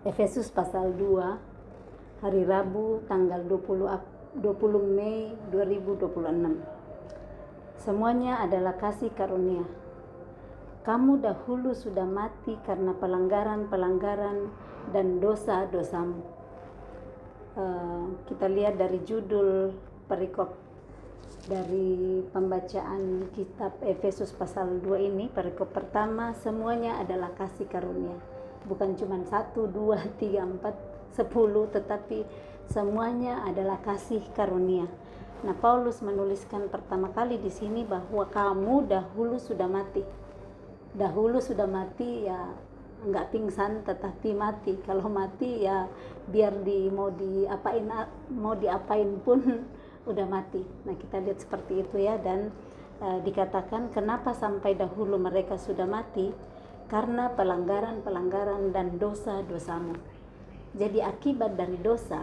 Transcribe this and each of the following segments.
Efesus pasal 2, hari Rabu tanggal 20 Mei 2026. Semuanya adalah kasih karunia. Kamu dahulu sudah mati karena pelanggaran-pelanggaran dan dosa-dosamu. Kita lihat dari judul perikop dari pembacaan kitab Efesus pasal 2 ini, perikop pertama, semuanya adalah kasih karunia. Bukan cuma 1, 2, 3, 4, 10, tetapi semuanya adalah kasih karunia. Nah, Paulus menuliskan pertama kali di sini bahwa kamu dahulu sudah mati. Dahulu sudah mati ya enggak pingsan tetapi mati. Kalau mati ya biar mau diapain pun udah mati. Nah, kita lihat seperti itu ya, dan dikatakan kenapa sampai dahulu mereka sudah mati, karena pelanggaran-pelanggaran dan dosa-dosamu. Jadi akibat dari dosa,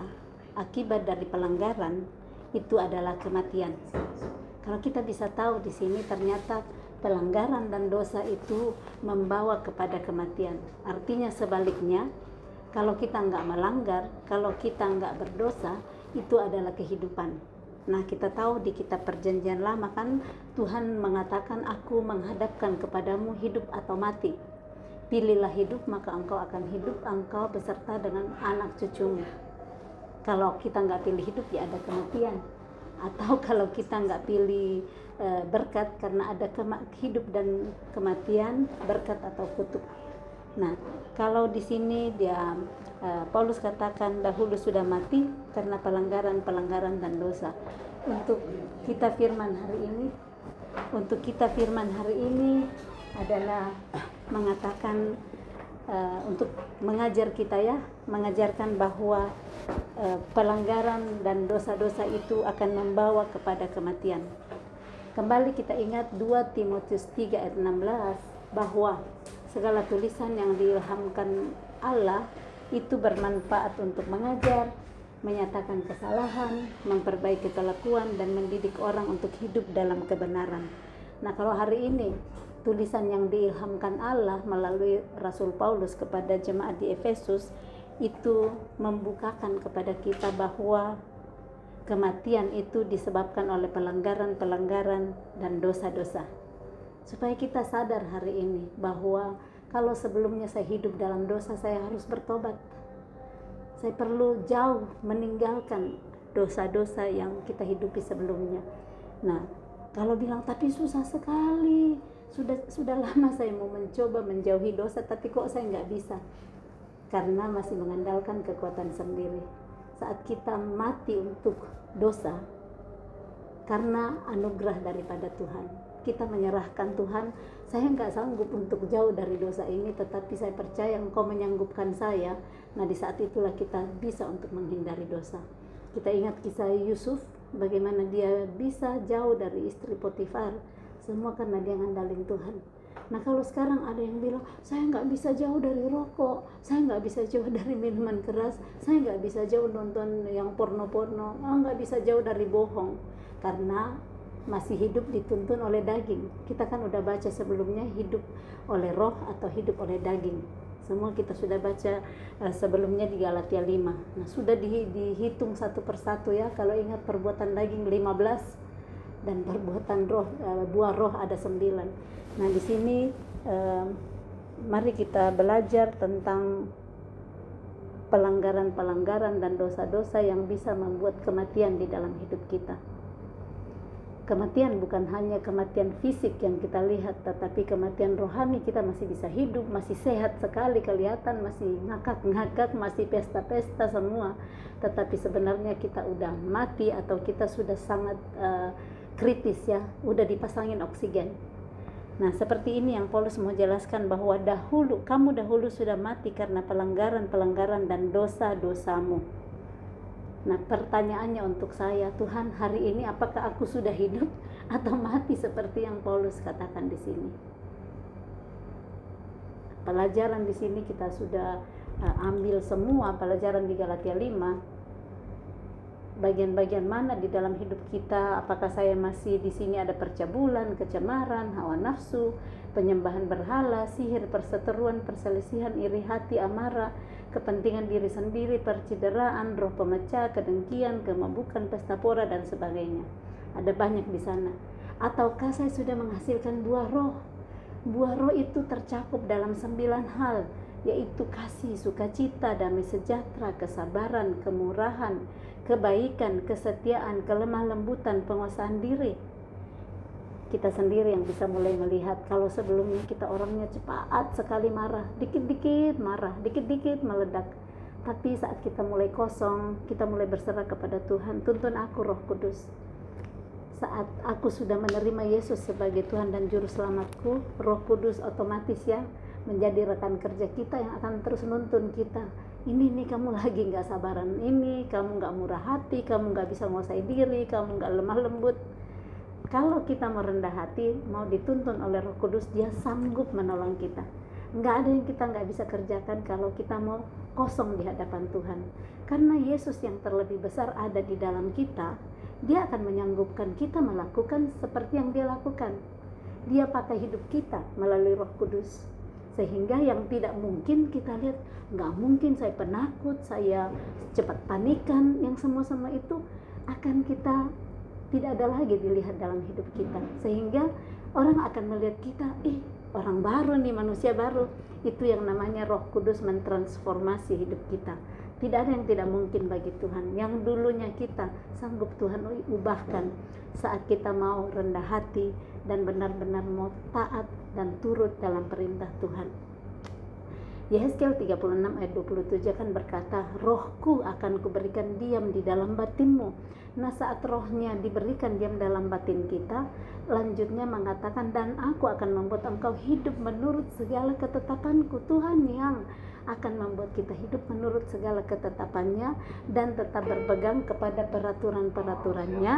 akibat dari pelanggaran itu adalah kematian. Kalau kita bisa tahu di sini ternyata pelanggaran dan dosa itu membawa kepada kematian. Artinya sebaliknya, kalau kita enggak melanggar, kalau kita enggak berdosa, itu adalah kehidupan. Nah, kita tahu di kitab Perjanjian Lama kan Tuhan mengatakan, aku menghadapkan kepadamu hidup atau mati. Pilihlah hidup, maka engkau akan hidup, engkau beserta dengan anak cucumu. Kalau kita nggak pilih hidup, ya ada kematian. Atau kalau kita nggak pilih berkat, karena ada hidup dan kematian, berkat atau kutuk. Nah, kalau di sini Paulus katakan dahulu sudah mati karena pelanggaran-pelanggaran dan dosa. Untuk kita firman hari ini adalah mengatakan untuk mengajar kita ya, mengajarkan bahwa pelanggaran dan dosa-dosa itu akan membawa kepada kematian. Kembali kita ingat 2 Timotius 3 ayat 16 bahwa segala tulisan yang diilhamkan Allah itu bermanfaat untuk mengajar, menyatakan kesalahan, memperbaiki kelakuan, dan mendidik orang untuk hidup dalam kebenaran. Nah, kalau hari ini tulisan yang diilhamkan Allah melalui Rasul Paulus kepada jemaat di Efesus itu membukakan kepada kita bahwa kematian itu disebabkan oleh pelanggaran-pelanggaran dan dosa-dosa. Supaya kita sadar hari ini bahwa kalau sebelumnya saya hidup dalam dosa, saya harus bertobat. Saya perlu jauh meninggalkan dosa-dosa yang kita hidupi sebelumnya. Nah, kalau bilang tapi susah sekali, sudah lama saya mau mencoba menjauhi dosa, tapi kok saya nggak bisa, karena masih mengandalkan kekuatan sendiri. Saat kita mati untuk dosa, karena anugerah daripada Tuhan, kita menyerahkan Tuhan, saya nggak sanggup untuk jauh dari dosa ini, tetapi saya percaya Engkau menyanggupkan saya. Nah, di saat itulah kita bisa untuk menghindari dosa. Kita ingat kisah Yusuf, bagaimana dia bisa jauh dari istri Potifar, semua karena dia ngandalin Tuhan. Nah, kalau sekarang ada yang bilang, saya nggak bisa jauh dari rokok, saya nggak bisa jauh dari minuman keras, saya nggak bisa jauh nonton yang porno-porno, nggak bisa jauh dari bohong, karena masih hidup dituntun oleh daging. Kita kan udah baca sebelumnya, hidup oleh roh atau hidup oleh daging. Semua kita sudah baca sebelumnya di Galatia 5. Nah, sudah dihitung satu persatu ya. Kalau ingat, perbuatan daging 15 dan perbuatan roh, buah roh ada 9. Nah, di sini mari kita belajar tentang pelanggaran-pelanggaran dan dosa-dosa yang bisa membuat kematian di dalam hidup kita. Kematian bukan hanya kematian fisik yang kita lihat, tetapi kematian rohani. Kita masih bisa hidup, masih sehat sekali kelihatan, masih ngakak-ngakak, masih pesta-pesta semua, tetapi sebenarnya kita udah mati atau kita sudah sangat kritis ya, udah dipasangin oksigen. Nah, seperti ini yang Paulus mau jelaskan, bahwa kamu dahulu sudah mati karena pelanggaran-pelanggaran dan dosa-dosamu. Nah, pertanyaannya untuk saya, Tuhan, hari ini apakah aku sudah hidup atau mati seperti yang Paulus katakan di sini? Pelajaran di sini kita sudah ambil semua pelajaran di Galatia 5. Bagian-bagian mana di dalam hidup kita? Apakah saya masih di sini ada percabulan, kecemaran, hawa nafsu, penyembahan berhala, sihir, perseteruan, perselisihan, iri hati, amarah, kepentingan diri sendiri, percideraan, roh pemecah, kedengkian, kemabukan, pesta pora dan sebagainya. Ada banyak di sana. Ataukah saya sudah menghasilkan buah roh? Buah roh itu tercakup dalam 9 hal, yaitu kasih, sukacita, damai sejahtera, kesabaran, kemurahan, kebaikan, kesetiaan, kelemah lembutan, penguasaan diri. Kita sendiri yang bisa mulai melihat kalau sebelumnya kita orangnya cepat sekali marah, dikit-dikit marah, dikit-dikit meledak. Tapi saat kita mulai kosong, kita mulai berserah kepada Tuhan, tuntun aku Roh Kudus. Saat aku sudah menerima Yesus sebagai Tuhan dan Juru Selamatku, Roh Kudus otomatis ya menjadi rekan kerja kita yang akan terus nuntun kita. Ini nih kamu lagi gak sabaran, ini kamu gak murah hati, kamu gak bisa menguasai diri, kamu gak lemah lembut. Kalau kita mau rendah hati, mau dituntun oleh Roh Kudus, dia sanggup menolong kita. Nggak ada yang kita nggak bisa kerjakan kalau kita mau kosong di hadapan Tuhan. Karena Yesus yang terlebih besar ada di dalam kita, dia akan menyanggupkan kita melakukan seperti yang dia lakukan. Dia pakai hidup kita melalui Roh Kudus. Sehingga yang tidak mungkin kita lihat, nggak mungkin saya penakut, saya cepat panikan, yang semua-semua itu akan kita tidak ada lagi dilihat dalam hidup kita, sehingga orang akan melihat kita, orang baru nih, manusia baru. Itu yang namanya Roh Kudus mentransformasi hidup kita. Tidak ada yang tidak mungkin bagi Tuhan. Yang dulunya kita sanggup Tuhan ubahkan saat kita mau rendah hati dan benar-benar mau taat dan turut dalam perintah Tuhan. Yehezkiel 36 ayat 27 kan berkata, rohku akan kuberikan diam di dalam batinmu. Nah saat rohnya diberikan diam dalam batin kita, lanjutnya mengatakan, dan aku akan membuat engkau hidup menurut segala ketetapanku. Tuhan yang akan membuat kita hidup menurut segala ketetapannya dan tetap berpegang kepada peraturan-peraturannya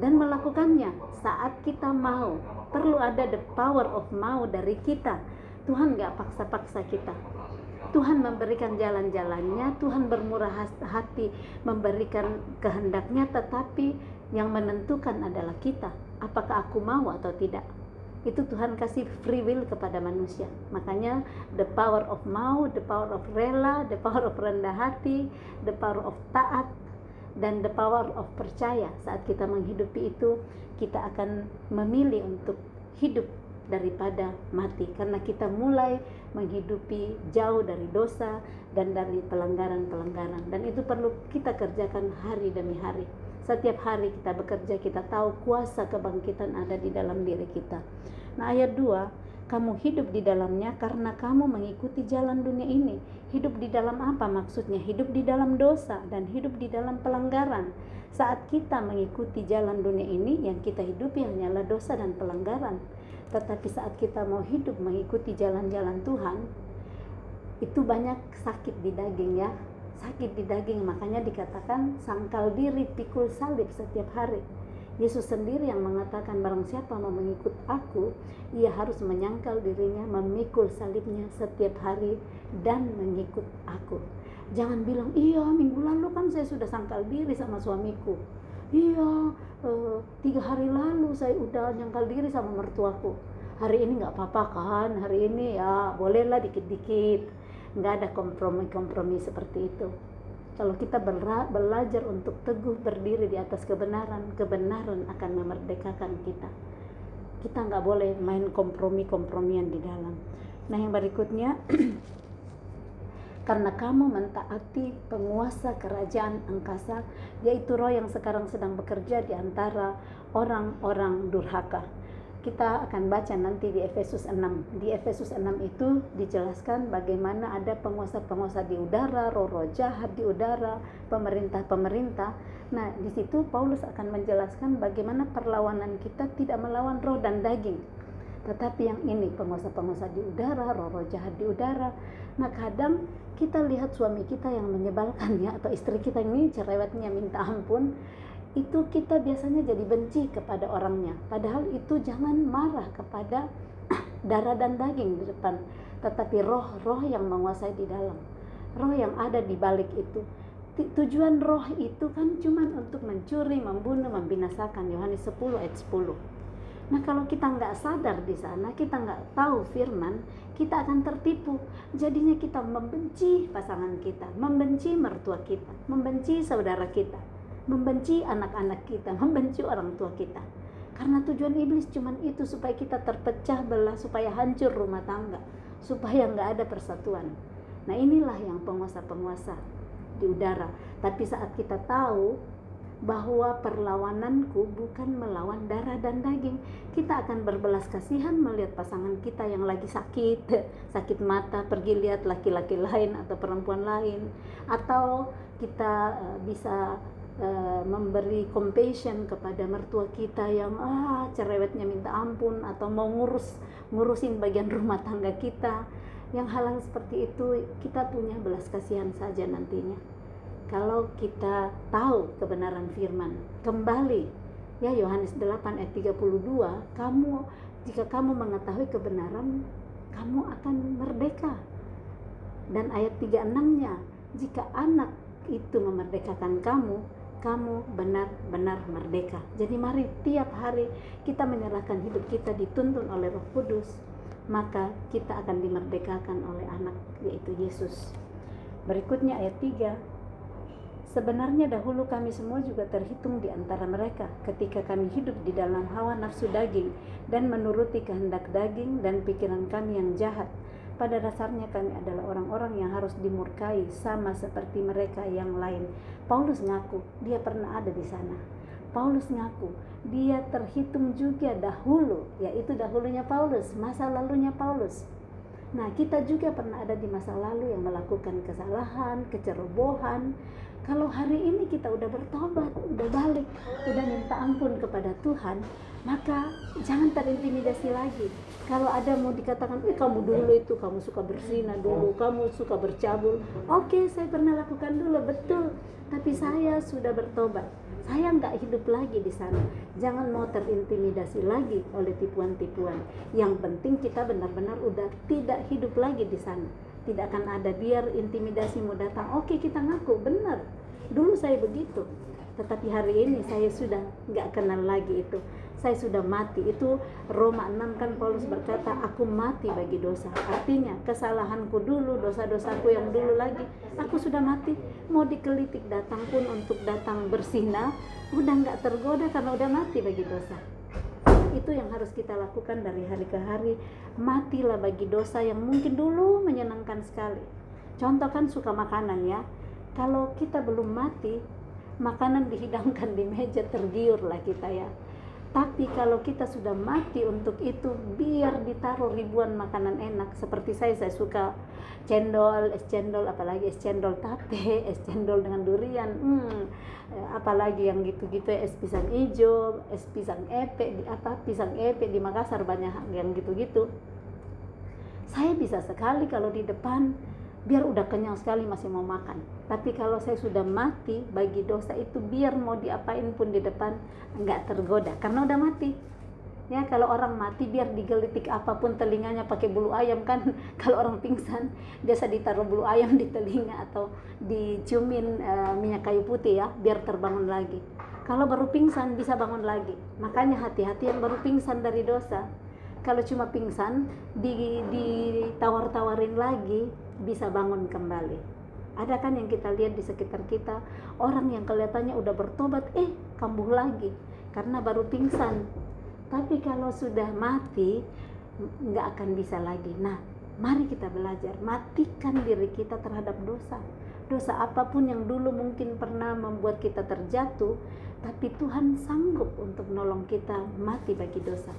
dan melakukannya saat kita mau. Perlu ada the power of mau dari kita. Tuhan gak paksa-paksa kita. Tuhan memberikan jalan-jalannya, Tuhan bermurah hati memberikan kehendaknya, tetapi yang menentukan adalah kita. Apakah aku mau atau tidak? Itu Tuhan kasih free will kepada manusia. Makanya the power of mau, the power of rela, the power of rendah hati, the power of taat, dan the power of percaya. Saat kita menghidupi itu, kita akan memilih untuk hidup daripada mati, karena kita mulai menghidupi jauh dari dosa dan dari pelanggaran-pelanggaran, dan itu perlu kita kerjakan hari demi hari. Setiap hari kita bekerja, kita tahu kuasa kebangkitan ada di dalam diri kita. Nah ayat 2, kamu hidup di dalamnya karena kamu mengikuti jalan dunia ini. Hidup di dalam apa maksudnya? Hidup di dalam dosa dan hidup di dalam pelanggaran. Saat kita mengikuti jalan dunia ini, yang kita hidupi hanyalah dosa dan pelanggaran. Tetapi saat kita mau hidup mengikuti jalan-jalan Tuhan, itu banyak sakit di daging ya. Sakit di daging, makanya dikatakan sangkal diri, pikul salib setiap hari. Yesus sendiri yang mengatakan, barang siapa mau mengikut aku, ia harus menyangkal dirinya, memikul salibnya setiap hari dan mengikut aku. Jangan bilang, iya minggu lalu kan saya sudah sangkal diri sama suamiku. Iya, 3 hari lalu saya udah nyangkal diri sama mertuaku. Hari ini gak apa-apa kan, hari ini ya bolehlah dikit-dikit. Gak ada kompromi-kompromi seperti itu. Kalau kita belajar untuk teguh berdiri di atas kebenaran, kebenaran akan memerdekakan kita. Kita gak boleh main kompromi-kompromian di dalam. Nah yang berikutnya, karena kamu mentaati penguasa kerajaan angkasa, yaitu roh yang sekarang sedang bekerja di antara orang-orang durhaka. Kita akan baca nanti di Efesus 6. Di Efesus 6 itu dijelaskan bagaimana ada penguasa-penguasa di udara, roh-roh jahat di udara, pemerintah-pemerintah. Nah, di situ Paulus akan menjelaskan bagaimana perlawanan kita tidak melawan roh dan daging, tetapi yang ini penguasa-penguasa di udara, roh-roh jahat di udara. Nah kadang kita lihat suami kita yang menyebalkan ya, atau istri kita ini cerewetnya minta ampun, itu kita biasanya jadi benci kepada orangnya. Padahal itu jangan marah kepada darah dan daging di depan, tetapi roh-roh yang menguasai di dalam, roh yang ada di balik itu. Tujuan roh itu kan cuma untuk mencuri, membunuh, membinasakan. Yohanes 10 ayat 10. Nah kalau kita nggak sadar di sana, kita nggak tahu firman, kita akan tertipu. Jadinya kita membenci pasangan kita, membenci mertua kita, membenci saudara kita, membenci anak-anak kita, membenci orang tua kita. Karena tujuan iblis cuman itu, supaya kita terpecah belah, supaya hancur rumah tangga, supaya nggak ada persatuan. Nah inilah yang penguasa-penguasa di udara. Tapi saat kita tahu bahwa perlawananku bukan melawan darah dan daging, kita akan berbelas kasihan melihat pasangan kita yang lagi sakit mata, pergi lihat laki-laki lain atau perempuan lain. Atau kita bisa memberi compassion kepada mertua kita yang cerewetnya minta ampun, atau mau ngurusin bagian rumah tangga kita. Yang hal-hal seperti itu kita punya belas kasihan saja nantinya kalau kita tahu kebenaran firman. Kembali ya, Yohanes 8 ayat 32, jika kamu mengetahui kebenaran, kamu akan merdeka. Dan ayat 36-nya, jika anak itu memerdekakan kamu benar-benar merdeka. Jadi mari tiap hari kita menyerahkan hidup kita dituntun oleh Roh Kudus, maka kita akan dimerdekakan oleh anak, yaitu Yesus. Berikutnya ayat 3, sebenarnya dahulu kami semua juga terhitung di antara mereka ketika kami hidup di dalam hawa nafsu daging dan menuruti kehendak daging dan pikiran kami yang jahat. Pada dasarnya kami adalah orang-orang yang harus dimurkai sama seperti mereka yang lain. Paulus ngaku dia pernah ada di sana. Paulus ngaku dia terhitung juga dahulu, yaitu dahulunya Paulus, masa lalunya Paulus. Nah, kita juga pernah ada di masa lalu yang melakukan kesalahan, kecerobohan. Kalau hari ini kita udah bertobat, udah balik, udah minta ampun kepada Tuhan, maka jangan terintimidasi lagi. Kalau ada mau dikatakan, kamu dulu itu, kamu suka berzina dulu, kamu suka bercabul. Oke, saya pernah lakukan dulu, betul. Tapi saya sudah bertobat. Saya nggak hidup lagi di sana. Jangan mau terintimidasi lagi oleh tipuan-tipuan. Yang penting kita benar-benar udah tidak hidup lagi di sana. Tidak akan ada, biar intimidasi mau datang. Oke, kita ngaku, benar. Dulu saya begitu. Tetapi hari ini saya sudah nggak kenal lagi itu. Saya sudah mati. Itu Roma 6 kan Paulus berkata, aku mati bagi dosa. Artinya kesalahanku dulu, dosa-dosaku yang dulu lagi, aku sudah mati. Mau dikelitik datang pun untuk datang berzina, udah nggak tergoda karena udah mati bagi dosa. Itu yang harus kita lakukan dari hari ke hari. Matilah bagi dosa yang mungkin dulu menyenangkan sekali. Contoh kan suka makanan ya. Kalau kita belum mati, makanan dihidangkan di meja, tergiur lah kita ya. Tapi kalau kita sudah mati untuk itu, biar ditaruh ribuan makanan enak. Seperti saya suka cendol, es cendol, apalagi es cendol tape, es cendol dengan durian, apalagi yang gitu-gitu, es pisang hijau, es pisang pisang epe di Makassar banyak yang gitu-gitu. Saya bisa sekali kalau di depan, biar udah kenyang sekali masih mau makan. Tapi kalau saya sudah mati bagi dosa itu, biar mau diapain pun di depan enggak tergoda karena udah mati. Ya, kalau orang mati biar digelitik apapun telinganya pakai bulu ayam kan. Kalau orang pingsan biasa ditaruh bulu ayam di telinga atau diciumin minyak kayu putih ya, biar terbangun lagi. Kalau baru pingsan bisa bangun lagi. Makanya hati-hati yang baru pingsan dari dosa. Kalau cuma pingsan ditawar-tawarin lagi, bisa bangun kembali. Ada kan yang kita lihat di sekitar kita, orang yang kelihatannya udah bertobat, kambuh lagi karena baru pingsan. Tapi kalau sudah mati, nggak akan bisa lagi. Nah, mari kita belajar, matikan diri kita terhadap dosa. Dosa apapun yang dulu mungkin pernah membuat kita terjatuh, tapi Tuhan sanggup untuk nolong kita mati bagi dosa.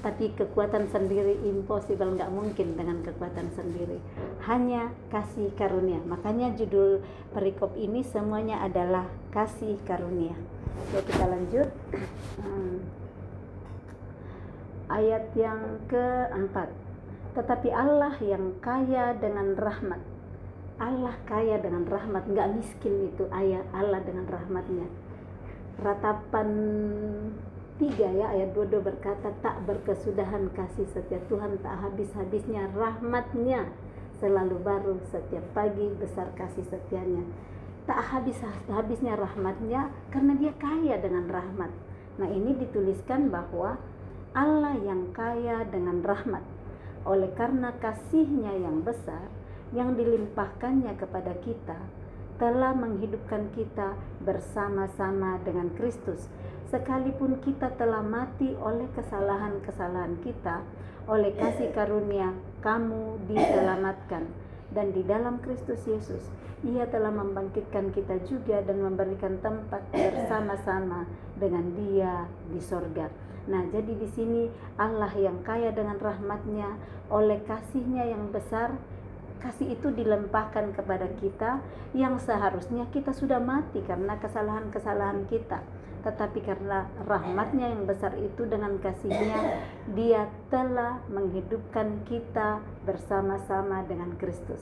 Tapi kekuatan sendiri impossible, nggak mungkin dengan kekuatan sendiri. Hanya kasih karunia. Makanya judul perikop ini semuanya adalah kasih karunia. Oke, kita lanjut. Ayat yang keempat. Tetapi Allah yang kaya dengan rahmat. Allah kaya dengan rahmat, nggak miskin itu ayat Allah dengan rahmatnya. Ratapan 3 ya, ayat 22 berkata, tak berkesudahan kasih setia Tuhan, tak habis-habisnya rahmatnya, selalu baru setiap pagi, besar kasih setianya. Tak habis-habisnya rahmatnya karena dia kaya dengan rahmat. Nah, ini dituliskan bahwa Allah yang kaya dengan rahmat, oleh karena kasih-Nya yang besar yang dilimpahkannya kepada kita, telah menghidupkan kita bersama-sama dengan Kristus. Sekalipun kita telah mati oleh kesalahan-kesalahan kita, oleh kasih karunia kamu diselamatkan. Dan di dalam Kristus Yesus, Ia telah membangkitkan kita juga dan memberikan tempat bersama-sama dengan Dia di sorga. Nah, jadi di sini Allah yang kaya dengan rahmat-Nya, oleh kasih-Nya yang besar, kasih itu dilimpahkan kepada kita yang seharusnya kita sudah mati karena kesalahan-kesalahan kita. Tetapi karena rahmat-Nya yang besar itu, dengan kasih-Nya, Dia telah menghidupkan kita bersama-sama dengan Kristus.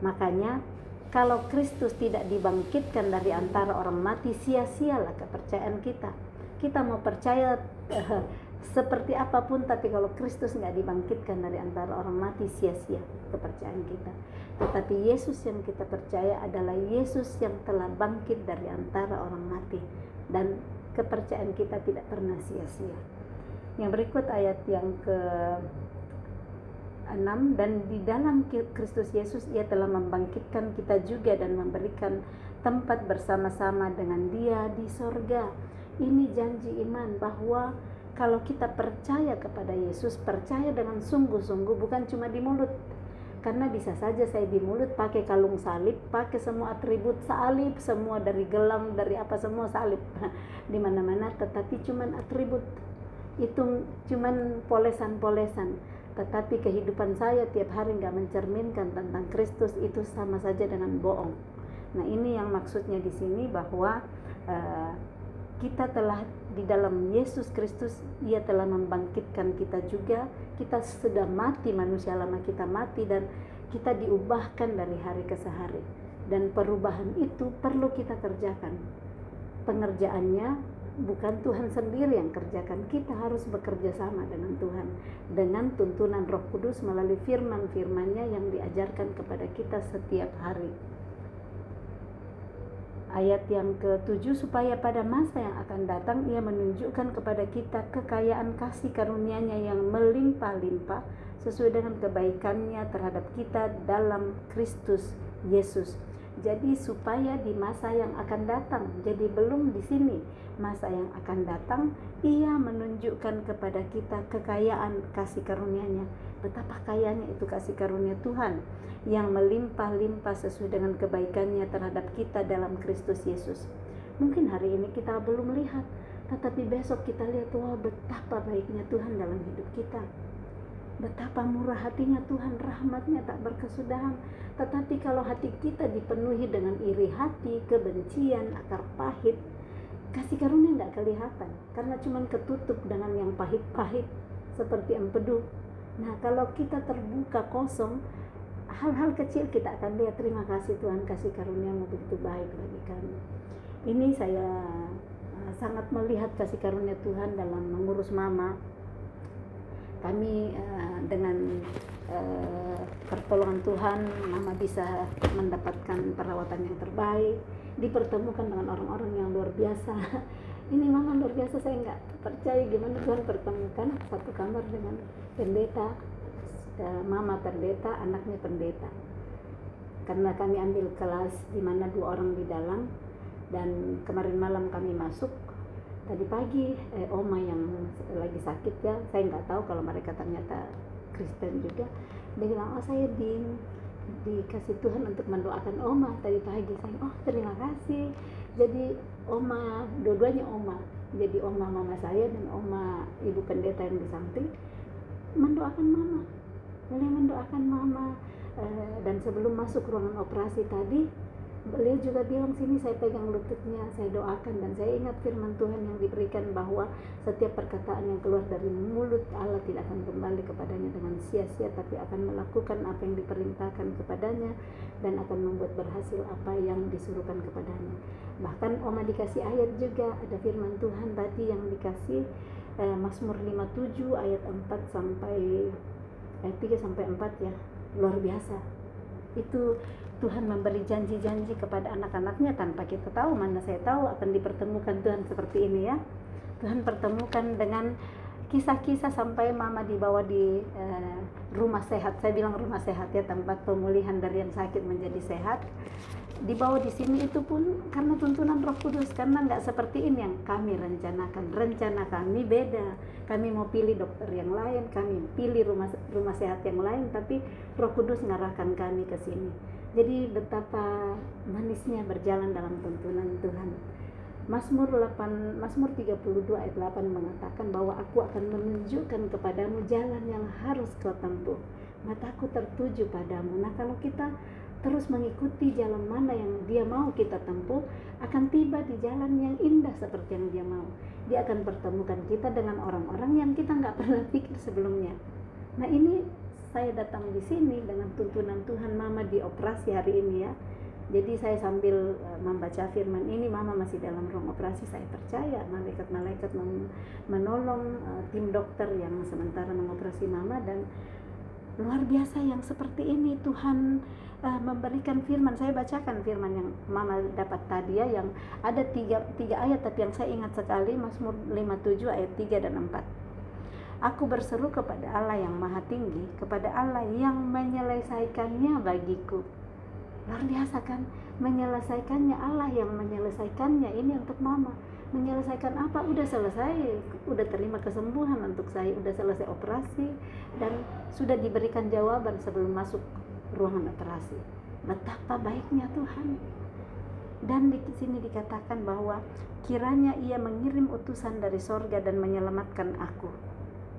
Makanya kalau Kristus tidak dibangkitkan dari antara orang mati, sia-sialah kepercayaan kita. Kita mau percaya seperti apapun, tapi kalau Kristus nggak dibangkitkan dari antara orang mati, sia-sia kepercayaan kita. Tetapi Yesus yang kita percaya adalah Yesus yang telah bangkit dari antara orang mati, dan kepercayaan kita tidak pernah sia-sia. Yang berikut ayat yang ke-6, dan di dalam Kristus Yesus Ia telah membangkitkan kita juga dan memberikan tempat bersama-sama dengan Dia di sorga. Ini janji iman, bahwa kalau kita percaya kepada Yesus, percaya dengan sungguh-sungguh, bukan cuma di mulut. Karena bisa saja saya di mulut pakai kalung salib, pakai semua atribut salib, semua dari gelang, dari apa, semua salib di mana-mana, tetapi cuman atribut. Itu cuman polesan-polesan. Tetapi kehidupan saya tiap hari nggak mencerminkan tentang Kristus, itu sama saja dengan bohong. Nah, ini yang maksudnya di sini, bahwa kita telah di dalam Yesus Kristus, Ia telah membangkitkan kita juga. Kita sudah mati, manusia lama kita mati, dan kita diubahkan dari hari ke hari. Dan perubahan itu perlu kita kerjakan. Pengerjaannya bukan Tuhan sendiri yang kerjakan, kita harus bekerja sama dengan Tuhan, dengan tuntunan Roh Kudus melalui firman-firman-Nya yang diajarkan kepada kita setiap hari. Ayat yang ke-7, supaya pada masa yang akan datang Ia menunjukkan kepada kita kekayaan kasih karunia-Nya yang melimpah-limpah sesuai dengan kebaikan-Nya terhadap kita dalam Kristus Yesus. Jadi supaya di masa yang akan datang, jadi belum di sini, masa yang akan datang, Ia menunjukkan kepada kita kekayaan kasih karunia-Nya. Betapa kayanya itu kasih karunia Tuhan yang melimpah-limpah sesuai dengan kebaikan-Nya terhadap kita dalam Kristus Yesus. Mungkin hari ini kita belum lihat, tetapi besok kita lihat, wah betapa baiknya Tuhan dalam hidup kita. Betapa murah hatinya Tuhan, rahmat-Nya tak berkesudahan. Tetapi kalau hati kita dipenuhi dengan iri hati, kebencian, akar pahit, kasih karunia tidak kelihatan, karena cuma ketutup dengan yang pahit-pahit seperti empedu. Nah, kalau kita terbuka kosong, hal-hal kecil kita akan lihat, terima kasih Tuhan, kasih karunia-Mu begitu baik bagi kami. Ini saya sangat melihat kasih karunia Tuhan dalam mengurus mama. Kami dengan pertolongan Tuhan, mama bisa mendapatkan perawatan yang terbaik, dipertemukan dengan orang-orang yang luar biasa. Ini mama luar biasa, saya nggak percaya gimana Tuhan pertemukan satu kamar dengan pendeta, mama pendeta, anaknya pendeta. Karena kami ambil kelas di mana 2 orang di dalam, dan kemarin malam kami masuk. Tadi pagi oma yang lagi sakit, ya saya nggak tahu kalau mereka ternyata Kristen juga, dia bilang, oh saya dikasih Tuhan untuk mendoakan oma tadi pagi. Saya, oh terima kasih. Jadi oma, dua-duanya oma, jadi oma mama saya dan oma ibu pendeta yang di samping mendoakan mama, boleh mendoakan mama. Dan sebelum masuk ruangan operasi tadi, beliau juga bilang, sini saya pegang lututnya, saya doakan. Dan saya ingat firman Tuhan yang diberikan, bahwa setiap perkataan yang keluar dari mulut Allah tidak akan kembali kepadanya dengan sia-sia, tapi akan melakukan apa yang diperintahkan kepadanya, dan akan membuat berhasil apa yang disuruhkan kepadanya. Bahkan oma dikasih ayat juga, ada firman Tuhan tadi yang dikasih, Mazmur 57 ayat 4 sampai 3 sampai 4, ya, luar biasa. Itu Tuhan memberi janji-janji kepada anak-anaknya tanpa kita tahu. Mana saya tahu akan dipertemukan Tuhan seperti ini, ya. Tuhan pertemukan dengan kisah-kisah sampai mama dibawa di rumah sehat. Saya bilang rumah sehat ya, tempat pemulihan dari yang sakit menjadi sehat. Dibawa di sini itu pun karena tuntunan Roh Kudus, karena nggak seperti ini yang kami rencanakan. Rencana kami beda. Kami mau pilih dokter yang lain, kami pilih rumah sehat yang lain, tapi Roh Kudus ngarahkan kami ke sini. Jadi betapa manisnya berjalan dalam tuntunan Tuhan. Mazmur 32 ayat 8 mengatakan bahwa aku akan menunjukkan kepadamu jalan yang harus kau tempuh. Mataku tertuju padamu. Nah, kalau kita terus mengikuti jalan mana yang Dia mau kita tempuh, akan tiba di jalan yang indah seperti yang Dia mau. Dia akan pertemukan kita dengan orang-orang yang kita nggak pernah pikir sebelumnya. Nah, ini saya datang di sini dengan tuntunan Tuhan. Mama dioperasi hari ini ya. Jadi saya sambil membaca firman ini, mama masih dalam ruang operasi. Saya percaya malaikat-malaikat menolong tim dokter yang sementara mengoperasi mama. Dan luar biasa yang seperti ini Tuhan memberikan firman. Saya bacakan firman yang mama dapat tadi ya, yang ada tiga ayat, tapi yang saya ingat sekali Mazmur 57 ayat 3 dan 4. Aku berseru kepada Allah yang maha tinggi, kepada Allah yang menyelesaikannya bagiku. Luar biasa kan, menyelesaikannya, Allah yang menyelesaikannya. Ini untuk mama. Menyelesaikan apa? Udah selesai, udah terima kesembuhan untuk saya, udah selesai operasi, dan sudah diberikan jawaban sebelum masuk ruangan operasi. Betapa baiknya Tuhan. Dan di sini dikatakan bahwa kiranya Ia mengirim utusan dari sorga dan menyelamatkan aku.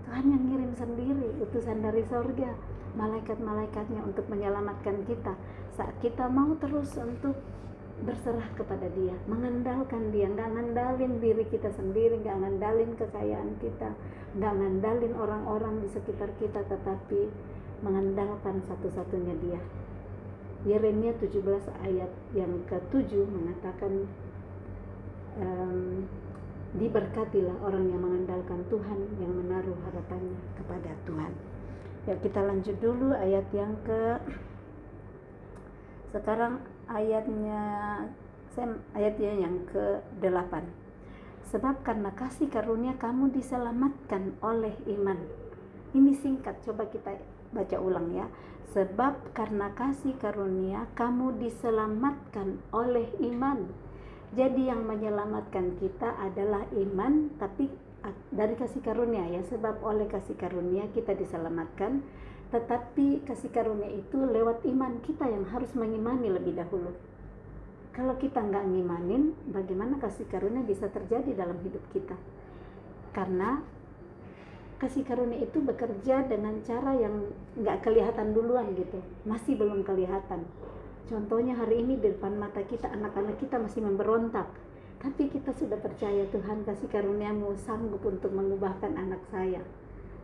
Tuhan yang ngirim sendiri utusan dari sorga, malaikat-malaikatnya untuk menyelamatkan kita saat kita mau terus untuk berserah kepada Dia, mengandalkan Dia, nggak ngandalin diri kita sendiri, nggak ngandalin kekayaan kita, nggak ngandalin orang-orang di sekitar kita, tetapi mengandalkan satu-satunya Dia. Yeremia 17 ayat yang ke-7 mengatakan, diberkatilah orang yang mengandalkan Tuhan, yang menaruh harapannya kepada Tuhan. Ya, kita lanjut dulu ayat yang sekarang ayatnya yang ke-8. Sebab karena kasih karunia kamu diselamatkan oleh iman. Ini singkat, coba kita baca ulang ya. Sebab karena kasih karunia kamu diselamatkan oleh iman. Jadi yang menyelamatkan kita adalah iman, tapi dari kasih karunia ya. Sebab oleh kasih karunia kita diselamatkan, tetapi kasih karunia itu lewat iman. Kita yang harus mengimani lebih dahulu. Kalau kita nggak ngimanin, bagaimana kasih karunia bisa terjadi dalam hidup kita? Karena kasih karunia itu bekerja dengan cara yang nggak kelihatan duluan gitu, masih belum kelihatan. Contohnya hari ini di depan mata kita, anak-anak kita masih memberontak, tapi kita sudah percaya Tuhan, kasih karunia-Mu sanggup untuk mengubahkan anak saya.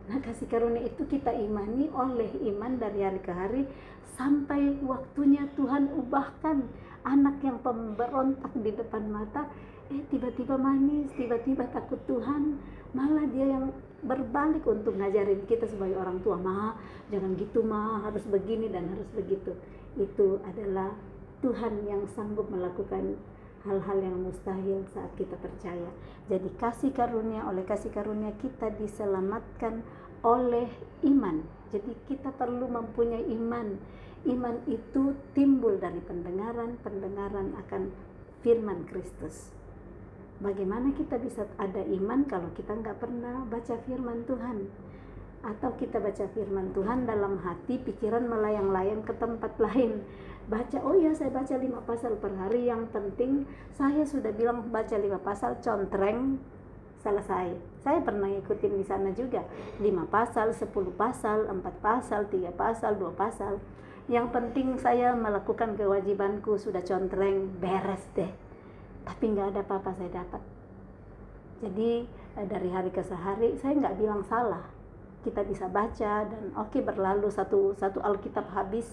Nah, kasih karunia itu kita imani oleh iman dari hari ke hari, sampai waktunya Tuhan ubahkan anak yang pemberontak di depan mata, tiba-tiba manis, tiba-tiba takut Tuhan, malah dia yang berbalik untuk ngajarin kita sebagai orang tua, "Ma, jangan gitu, Ma, harus begini dan harus begitu." Itu adalah Tuhan yang sanggup melakukan hal-hal yang mustahil saat kita percaya. Jadi oleh kasih karunia kita diselamatkan oleh iman. Jadi kita perlu mempunyai iman. Iman itu timbul dari pendengaran akan firman Kristus. Bagaimana kita bisa ada iman kalau kita nggak pernah baca firman Tuhan? Atau kita baca firman Tuhan dalam hati, pikiran melayang-layang ke tempat lain. Baca, oh ya saya baca 5 pasal per hari, yang penting saya sudah bilang baca 5 pasal, contreng, selesai. Saya pernah ngikutin di sana juga, 5 pasal, 10 pasal, 4 pasal, 3 pasal, 2 pasal. Yang penting saya melakukan kewajibanku, sudah contreng, beres deh. Tapi nggak ada apa-apa saya dapat. Jadi dari hari ke hari saya nggak bilang salah. Kita bisa baca dan berlalu satu Alkitab habis.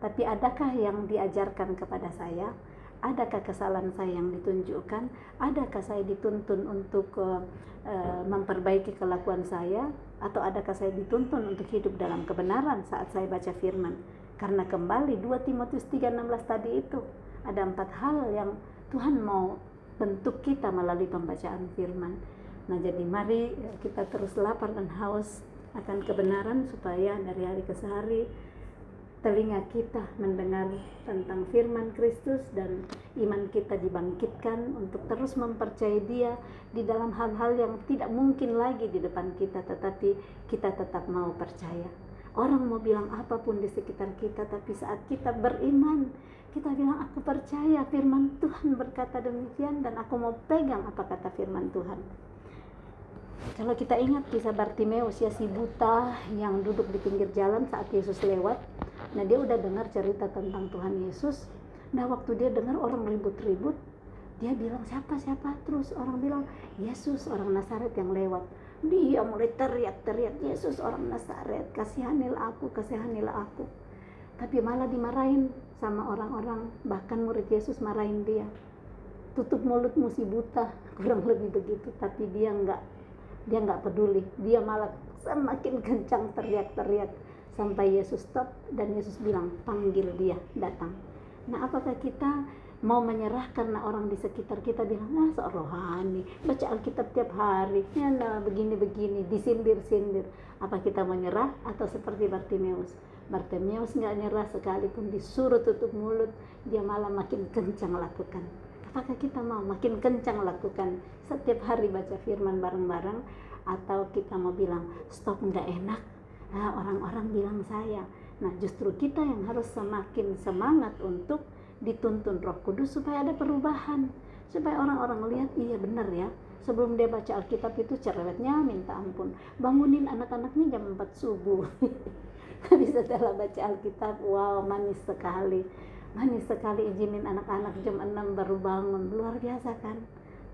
Tapi adakah yang diajarkan kepada saya? Adakah kesalahan saya yang ditunjukkan? Adakah saya dituntun untuk memperbaiki kelakuan saya? Atau adakah saya dituntun untuk hidup dalam kebenaran saat saya baca firman? Karena kembali 2 Timotius 3:16 tadi itu, ada 4 hal yang Tuhan mau bentuk kita melalui pembacaan firman. Nah, jadi mari kita terus lapar dan haus akan kebenaran, supaya dari hari ke hari telinga kita mendengar tentang firman Kristus dan iman kita dibangkitkan untuk terus mempercayai Dia di dalam hal-hal yang tidak mungkin lagi di depan kita, tetapi kita tetap mau percaya. Orang mau bilang apapun di sekitar kita, tapi saat kita beriman, kita bilang aku percaya firman Tuhan berkata demikian dan aku mau pegang apa kata firman Tuhan. Kalau kita ingat kisah Bartimeus, ya, si buta yang duduk di pinggir jalan saat Yesus lewat. Nah, dia udah dengar cerita tentang Tuhan Yesus. Nah, waktu dia dengar orang ribut-ribut, dia bilang siapa? Terus orang bilang Yesus orang Nazaret yang lewat. Dia mulai teriak-teriak, Yesus orang Nazaret, kasihanilah aku. Tapi malah dimarahin sama orang-orang, bahkan murid Yesus marahin dia. Tutup mulutmu si buta, kurang lebih begitu. Tapi dia nggak peduli, dia malah semakin kencang teriak-teriak sampai Yesus stop dan Yesus bilang panggil dia datang. Nah, apakah kita mau menyerah karena orang di sekitar kita bilang sok rohani, baca Alkitab tiap hari, ya nah, begini disindir-sindir? Apa kita menyerah atau seperti Bartimeus nggak nyerah, sekalipun disuruh tutup mulut dia malah makin kencang lakukan. Apakah kita mau makin kencang lakukan setiap hari baca firman bareng-bareng, atau kita mau bilang stop, nggak enak, orang-orang bilang saya. Nah, justru kita yang harus semakin semangat untuk dituntun Roh Kudus supaya ada perubahan, supaya orang-orang lihat iya benar ya, sebelum dia baca Alkitab itu cerewetnya minta ampun, bangunin anak-anaknya jam 4 subuh tapi setelah baca Alkitab, wow, manis sekali, izinin anak-anak jam 6 baru bangun. Luar biasa kan?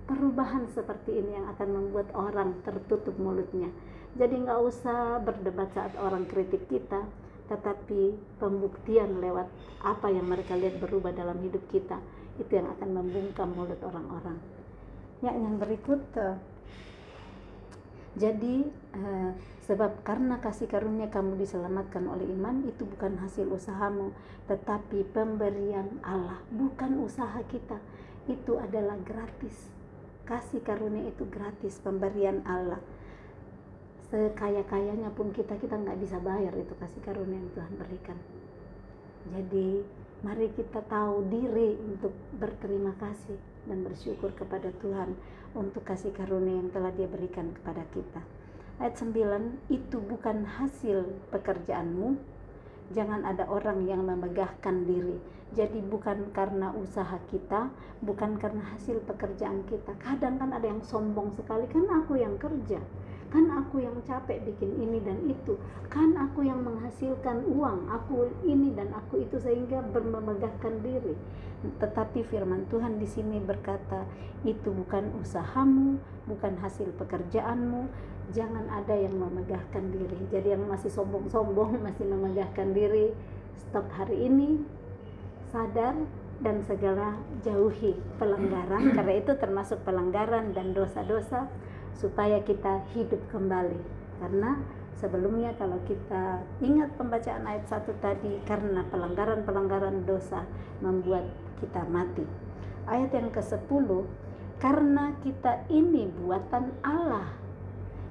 Perubahan seperti ini yang akan membuat orang tertutup mulutnya. Jadi gak usah berdebat saat orang kritik kita, tetapi pembuktian lewat apa yang mereka lihat berubah dalam hidup kita, itu yang akan membungkam mulut orang-orang. Ya, yang berikut, sebab karena kasih karunia kamu diselamatkan oleh iman, itu bukan hasil usahamu, tetapi pemberian Allah. Bukan usaha kita, itu adalah gratis. Kasih karunia itu gratis, pemberian Allah. Sekaya-kayanya pun kita nggak bisa bayar itu kasih karunia yang Tuhan berikan. Jadi mari kita tahu diri untuk berterima kasih dan bersyukur kepada Tuhan untuk kasih karunia yang telah Dia berikan kepada kita. Ayat 9, itu bukan hasil pekerjaanmu, jangan ada orang yang memegahkan diri. Jadi bukan karena usaha kita, bukan karena hasil pekerjaan kita. Kadang kan ada yang sombong sekali, kan aku yang kerja, kan aku yang capek bikin ini dan itu, kan aku yang menghasilkan uang, aku ini dan aku itu, sehingga memegahkan diri. Tetapi firman Tuhan di sini berkata, itu bukan usahamu, bukan hasil pekerjaanmu. Jangan ada yang memegahkan diri. Jadi yang masih sombong-sombong, masih memegahkan diri, stop hari ini, sadar, dan segala jauhi pelanggaran, karena itu termasuk pelanggaran dan dosa-dosa, supaya kita hidup kembali. Karena sebelumnya kalau kita ingat pembacaan ayat 1 tadi, karena pelanggaran dosa membuat kita mati. Ayat yang ke-10, karena kita ini buatan Allah,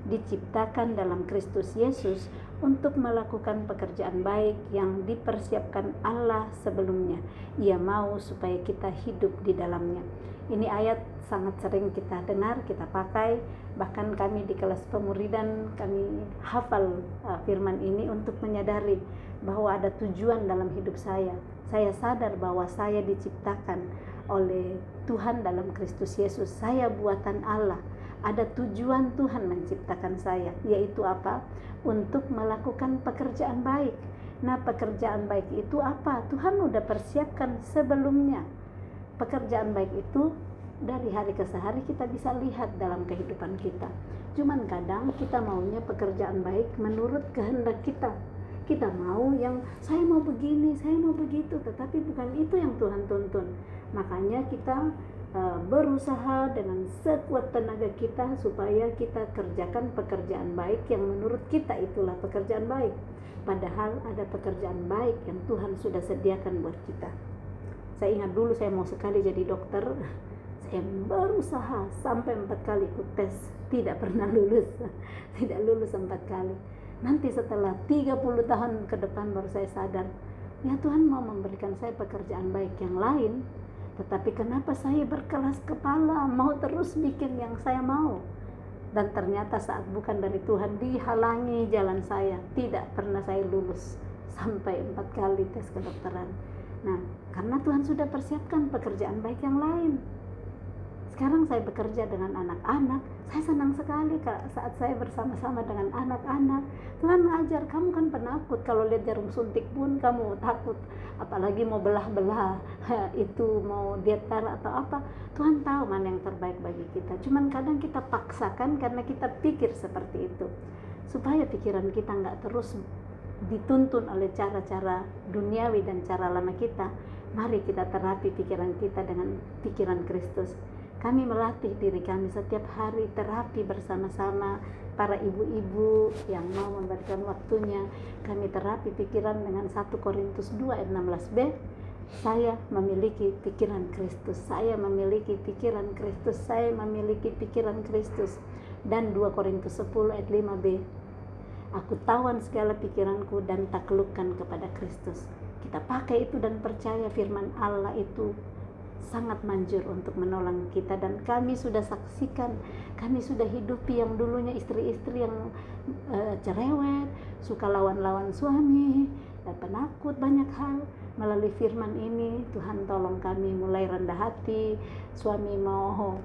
diciptakan dalam Kristus Yesus untuk melakukan pekerjaan baik yang dipersiapkan Allah sebelumnya. Ia mau supaya kita hidup di dalamnya. Ini ayat sangat sering kita dengar, kita pakai. Bahkan kami di kelas pemuridan, kami hafal firman ini untuk menyadari bahwa ada tujuan dalam hidup saya. Saya sadar bahwa saya diciptakan oleh Tuhan dalam Kristus Yesus. Saya buatan Allah. Ada tujuan Tuhan menciptakan saya, yaitu apa? Untuk melakukan pekerjaan baik. Nah, pekerjaan baik itu apa? Tuhan udah persiapkan sebelumnya. Pekerjaan baik itu dari hari ke hari kita bisa lihat dalam kehidupan kita. Cuman kadang kita maunya pekerjaan baik menurut kehendak kita. Kita mau yang saya mau begini, saya mau begitu, tetapi bukan itu yang Tuhan tuntun. Makanya kita berusaha dengan sekuat tenaga kita supaya kita kerjakan pekerjaan baik yang menurut kita itulah pekerjaan baik. Padahal ada pekerjaan baik yang Tuhan sudah sediakan buat kita. Saya ingat dulu saya mau sekali jadi dokter. Saya berusaha sampai 4 kali ikut tes, tidak pernah lulus. Tidak lulus 4 kali. Nanti setelah 30 tahun ke depan baru saya sadar, ya Tuhan mau memberikan saya pekerjaan baik yang lain, tetapi kenapa saya berkeras kepala mau terus bikin yang saya mau? Dan ternyata saat bukan dari Tuhan, dihalangi jalan saya. Tidak pernah saya lulus sampai 4 kali tes kedokteran. Nah, karena Tuhan sudah persiapkan pekerjaan baik yang lain. Sekarang saya bekerja dengan anak-anak. Saya senang sekali saat saya bersama-sama dengan anak-anak. Tuhan mengajar, kamu kan penakut, kalau lihat jarum suntik pun kamu takut, apalagi mau belah-belah itu mau dietar atau apa. Tuhan tahu mana yang terbaik bagi kita. Cuman kadang kita paksakan karena kita pikir seperti itu, supaya pikiran kita nggak terus dituntun oleh cara-cara duniawi dan cara lama kita. Mari kita terapi pikiran kita dengan pikiran Kristus. Kami melatih diri kami setiap hari, terapi bersama-sama para ibu-ibu yang mau memberikan waktunya. Kami terapi pikiran dengan 1 Korintus 2 ayat 16b. Saya memiliki pikiran Kristus, saya memiliki pikiran Kristus, saya memiliki pikiran Kristus. Dan 2 Korintus 10 ayat 5b. Aku tawan segala pikiranku dan taklukkan kepada Kristus. Kita pakai itu dan percaya firman Allah itu sangat manjur untuk menolong kita. Dan kami sudah saksikan, kami sudah hidupi yang dulunya istri-istri yang cerewet, suka lawan-lawan suami dan penakut banyak hal. Melalui firman ini Tuhan tolong kami mulai rendah hati. Suami mau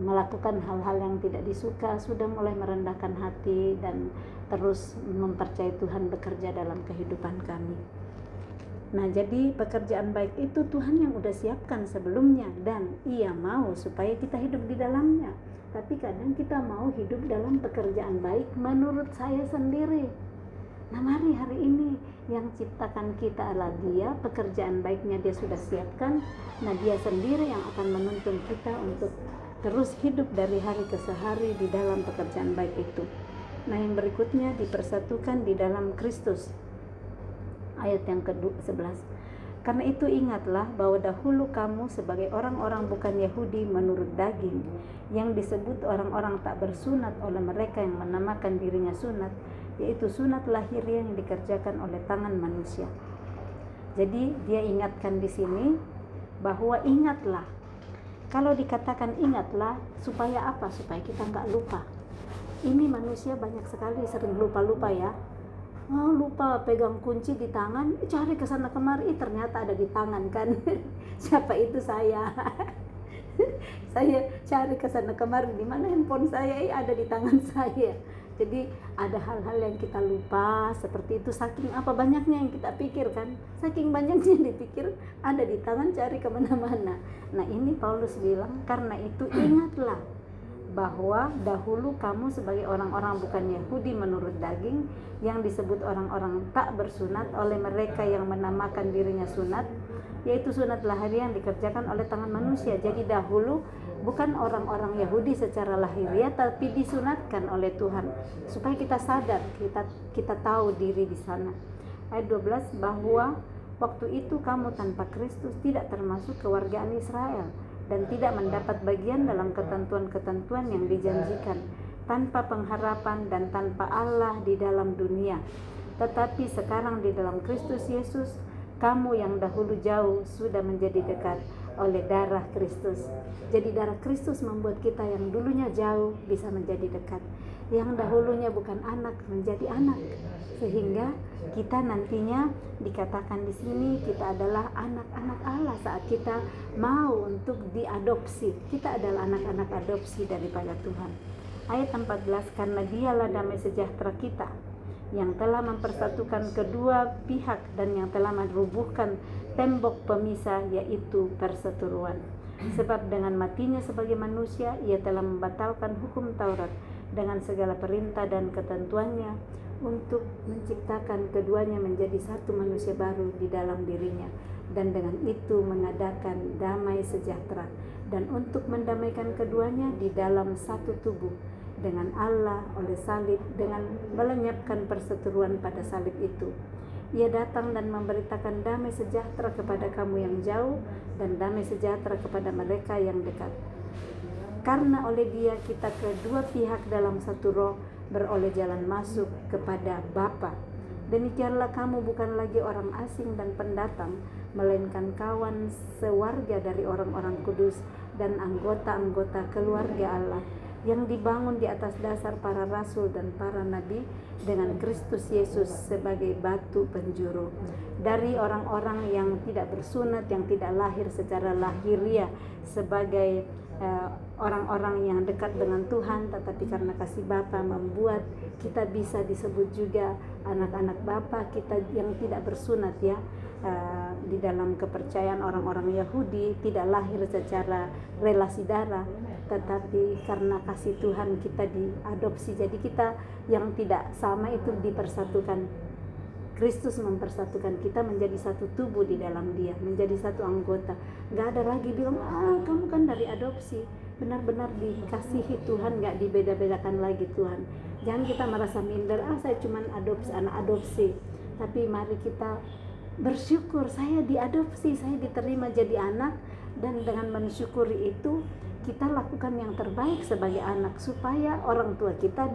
melakukan hal-hal yang tidak disuka, sudah mulai merendahkan hati dan terus mempercayai Tuhan bekerja dalam kehidupan kami. Nah, jadi pekerjaan baik itu Tuhan yang udah siapkan sebelumnya, dan Ia mau supaya kita hidup di dalamnya. Tapi kadang kita mau hidup dalam pekerjaan baik menurut saya sendiri. Nah, mari hari ini yang ciptakan kita adalah Dia, pekerjaan baiknya Dia sudah siapkan. Nah, Dia sendiri yang akan menuntun kita untuk terus hidup dari hari ke hari di dalam pekerjaan baik itu. Nah, yang berikutnya dipersatukan di dalam Kristus. Ayat yang ke-11. Karena itu ingatlah bahwa dahulu kamu sebagai orang-orang bukan Yahudi menurut daging, yang disebut orang-orang tak bersunat oleh mereka yang menamakan dirinya sunat, yaitu sunat lahiriah yang dikerjakan oleh tangan manusia. Jadi dia ingatkan di sini bahwa ingatlah. Kalau dikatakan ingatlah, supaya apa? Supaya kita nggak lupa. Ini manusia banyak sekali sering lupa-lupa ya. Oh, lupa pegang kunci di tangan, cari ke sana kemari, ternyata ada di tangan kan. Siapa itu? Saya. Saya cari ke sana kemari, di mana handphone saya? Ada di tangan saya. Jadi ada hal-hal yang kita lupa seperti itu, saking apa banyaknya yang kita pikirkan, saking banyaknya dipikir, ada di tangan, cari kemana-mana. Nah, ini Paulus bilang, karena itu ingatlah bahwa dahulu kamu sebagai orang-orang bukan Yahudi menurut daging, yang disebut orang-orang tak bersunat oleh mereka yang menamakan dirinya sunat, yaitu sunat lahiriah yang dikerjakan oleh tangan manusia. Jadi dahulu bukan orang-orang Yahudi secara lahiriah, tapi disunatkan oleh Tuhan supaya kita sadar, kita tahu diri di sana. Ayat 12, bahwa waktu itu kamu tanpa Kristus tidak termasuk kewargaan Israel dan tidak mendapat bagian dalam ketentuan-ketentuan yang dijanjikan, tanpa pengharapan dan tanpa Allah di dalam dunia. Tetapi sekarang di dalam Kristus Yesus, kamu yang dahulu jauh sudah menjadi dekat oleh darah Kristus. Jadi darah Kristus membuat kita yang dulunya jauh bisa menjadi dekat, yang dahulunya bukan anak menjadi anak, sehingga kita nantinya dikatakan di sini kita adalah anak-anak Allah saat kita mau untuk diadopsi. Kita adalah anak-anak adopsi daripada Tuhan. Ayat 14, karena Dialah damai sejahtera kita, yang telah mempersatukan kedua pihak dan yang telah merubuhkan tembok pemisah, yaitu perseteruan. Sebab dengan matinya sebagai manusia, ia telah membatalkan hukum Taurat dengan segala perintah dan ketentuannya, untuk menciptakan keduanya menjadi satu manusia baru di dalam dirinya, dan dengan itu mengadakan damai sejahtera, dan untuk mendamaikan keduanya di dalam satu tubuh dengan Allah oleh salib, dengan melenyapkan perseteruan pada salib itu, Ia datang dan memberitakan damai sejahtera kepada kamu yang jauh dan damai sejahtera kepada mereka yang dekat. Karena oleh Dia kita kedua pihak dalam satu roh beroleh jalan masuk kepada Bapa. Demikianlah kamu bukan lagi orang asing dan pendatang, melainkan kawan sewarga dari orang-orang kudus dan anggota-anggota keluarga Allah, yang dibangun di atas dasar para rasul dan para nabi, dengan Kristus Yesus sebagai batu penjuru. Dari orang-orang yang tidak bersunat, yang tidak lahir secara lahiriah sebagai orang-orang yang dekat dengan Tuhan, tetapi karena kasih Bapa membuat kita bisa disebut juga anak-anak Bapa. Kita yang tidak bersunat ya, di dalam kepercayaan orang-orang Yahudi tidak lahir secara relasi darah, tetapi karena kasih Tuhan kita diadopsi. Jadi kita yang tidak sama itu dipersatukan. Kristus mempersatukan kita menjadi satu tubuh di dalam Dia, menjadi satu anggota. Gak ada lagi bilang, kamu kan dari adopsi. Benar-benar dikasihi Tuhan, gak dibeda-bedakan lagi Tuhan. Jangan kita merasa minder, saya cuma adopsi, anak adopsi. Tapi mari kita bersyukur, saya diadopsi, saya diterima jadi anak. Dan dengan mensyukuri itu, kita lakukan yang terbaik sebagai anak, supaya orang tua kita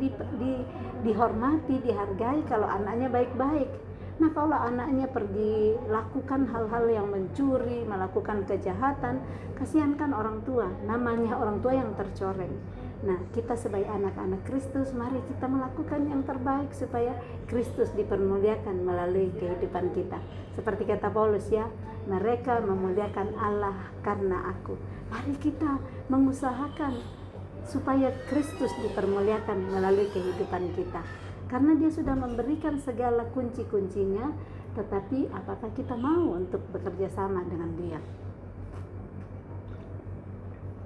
dihormati, dihargai kalau anaknya baik-baik. Nah, kalau anaknya pergi lakukan hal-hal yang mencuri, melakukan kejahatan, kasihankan orang tua, namanya orang tua yang tercoreng. Nah, kita sebagai anak-anak Kristus, mari kita melakukan yang terbaik supaya Kristus dipermuliakan melalui kehidupan kita. Seperti kata Paulus ya, mereka memuliakan Allah karena aku. Mari kita mengusahakan supaya Kristus dipermuliakan melalui kehidupan kita. Karena Dia sudah memberikan segala kunci-kuncinya, tetapi apakah kita mau untuk bekerja sama dengan Dia?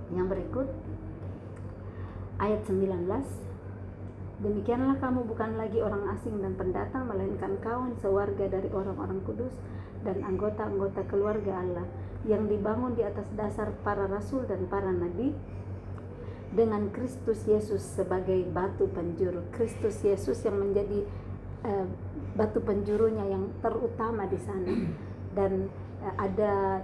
Yang berikut, ayat 19. Demikianlah kamu bukan lagi orang asing dan pendatang, melainkan kawan sewarga dari orang-orang kudus dan anggota-anggota keluarga Allah, yang dibangun di atas dasar para rasul dan para nabi, dengan Kristus Yesus sebagai batu penjuru. Kristus Yesus yang menjadi batu penjurunya yang terutama di sana. Dan ada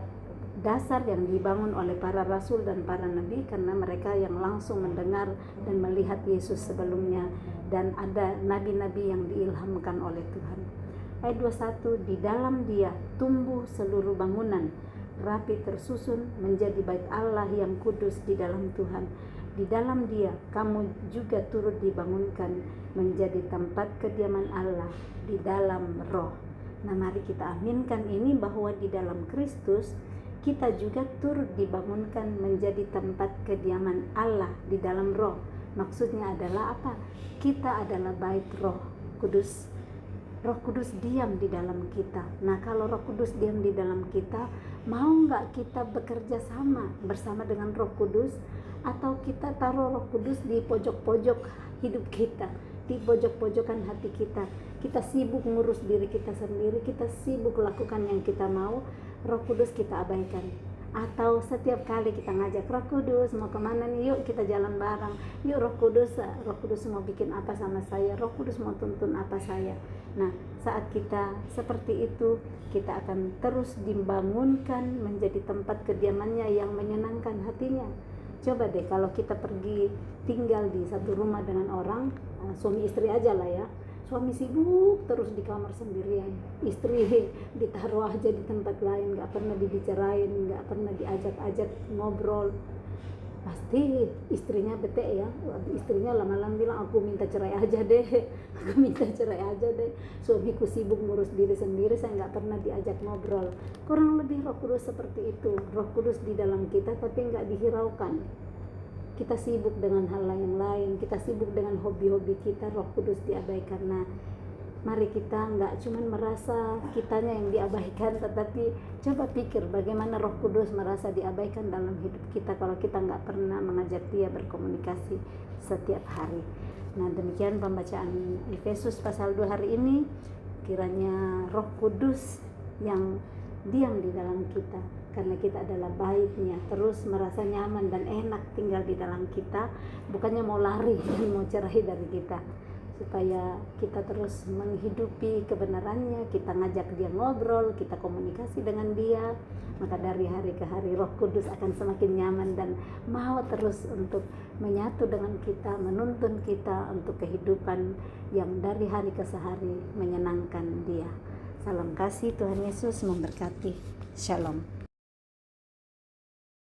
dasar yang dibangun oleh para rasul dan para nabi, karena mereka yang langsung mendengar dan melihat Yesus sebelumnya. Dan ada nabi-nabi yang diilhamkan oleh Tuhan. Ayat 21, di dalam Dia tumbuh seluruh bangunan, rapi tersusun menjadi bait Allah yang kudus di dalam Tuhan. Di dalam Dia kamu juga turut dibangunkan menjadi tempat kediaman Allah di dalam Roh. Nah, mari kita aminkan ini, bahwa di dalam Kristus kita juga turut dibangunkan menjadi tempat kediaman Allah di dalam Roh. Maksudnya adalah apa? Kita adalah bait Roh Kudus. Roh Kudus diam di dalam kita. Nah, kalau Roh Kudus diam di dalam kita, mau nggak kita bekerja sama bersama dengan Roh Kudus, atau kita taruh Roh Kudus di pojok-pojok hidup kita, di pojok-pojokan hati kita? Kita sibuk ngurus diri kita sendiri, kita sibuk lakukan yang kita mau, Roh Kudus kita abaikan. Atau setiap kali kita ngajak Roh Kudus, mau kemana nih, yuk kita jalan bareng, yuk Roh Kudus mau bikin apa sama saya, Roh Kudus mau tuntun apa saya. Nah, saat kita seperti itu, kita akan terus dibangunkan menjadi tempat kediamannya yang menyenangkan hatinya. Coba deh kalau kita pergi tinggal di satu rumah dengan orang, suami istri aja lah ya, suami sibuk terus di kamar sendirian, istri ditaruh aja di tempat lain, gak pernah dibicarain, gak pernah diajak-ajak ngobrol. Pasti istrinya bete ya, istrinya lama-lama bilang, aku minta cerai aja deh, aku minta cerai aja deh, suamiku sibuk ngurus diri sendiri, saya gak pernah diajak ngobrol. Kurang lebih Roh Kudus seperti itu, Roh Kudus di dalam kita tapi gak dihiraukan. Kita sibuk dengan hal yang lain, kita sibuk dengan hobi-hobi kita, Roh Kudus diabaikan. Nah, mari kita nggak cuma merasa kitanya yang diabaikan, tetapi coba pikir bagaimana Roh Kudus merasa diabaikan dalam hidup kita kalau kita nggak pernah mengajak Dia berkomunikasi setiap hari. Nah, demikian pembacaan Efesus pasal 2 hari ini. Kiranya Roh Kudus yang diam di dalam kita, karena kita adalah baitnya, terus merasa nyaman dan enak tinggal di dalam kita, bukannya mau lari dan mau cerai dari kita. supaya kita terus menghidupi kebenarannya, kita ngajak dia ngobrol, kita komunikasi dengan dia, maka dari hari ke hari Roh Kudus akan semakin nyaman dan mau terus untuk menyatu dengan kita, menuntun kita untuk kehidupan yang dari hari ke hari menyenangkan dia. Salam kasih, Tuhan Yesus memberkati. Shalom.